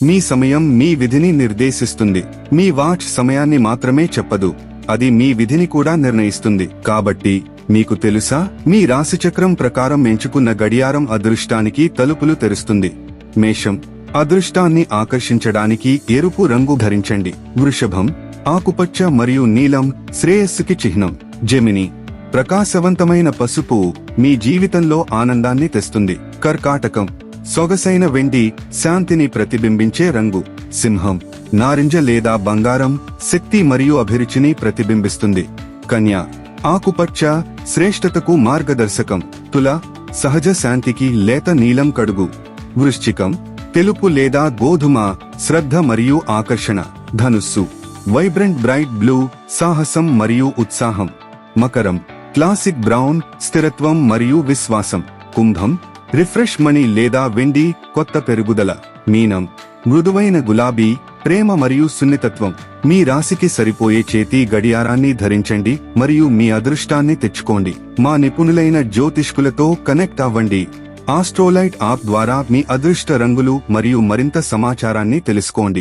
మీ సమయం మీ విధిని నిర్దేశిస్తుంది. మీ వాచ్ సమయాన్ని మాత్రమే చెప్పదు, అది మీ విధిని కూడా నిర్ణయిస్తుంది. కాబట్టి మీకు తెలుసా, మీ రాశిచక్రం ప్రకారం ఎంచుకున్న గడియారం అదృష్టానికి తలుపులు తెరుస్తుంది. మేషం, అదృష్టాన్ని ఆకర్షించడానికి ఎరుపు రంగు ధరించండి. వృషభం, ఆకుపచ్చ మరియు నీలం శ్రేయస్సుకి చిహ్నం. జెమిని, ప్రకాశవంతమైన పసుపు మీ జీవితంలో ఆనందాన్ని తెస్తుంది. కర్కాటకం, సొగసైన వెండి శాంతిని ప్రతిబింబించే రంగు. సింహం, నారింజ లేదా బంగారం శక్తి మరియు అభిరుచిని ప్రతిబింబిస్తుంది. కన్య, ఆకుపచ్చ శ్రేష్ఠతకు మార్గదర్శకం. తుల, సహజ శాంతికి లేత నీలం కడుగు. వృశ్చికం, తెలుపు లేదా గోధుమ శ్రద్ధ మరియు ఆకర్షణ. ధనుస్సు, వైబ్రెంట్ బ్రైట్ బ్లూ సాహసం మరియు ఉత్సాహం. మకరం, క్లాసిక్ బ్రౌన్ స్థిరత్వం మరియు విశ్వాసం. కుంభం, రిఫ్రెష్ మనీ లేదా వెండి కొత్త పెరుగుదల. మీనం, మృదువైన గులాబీ ప్రేమ మరియు సున్నితత్వం. మీ రాశికి సరిపోయే చేతి గడియారాన్ని ధరించండి మరియు మీ అదృష్టాన్ని తెచ్చుకోండి. మా నిపుణులైన జ్యోతిష్కులతో కనెక్ట్ అవ్వండి. ఆస్ట్రోలైట్ యాప్ ద్వారా మీ అదృష్ట రంగులు మరియు మరింత సమాచారాన్ని తెలుసుకోండి.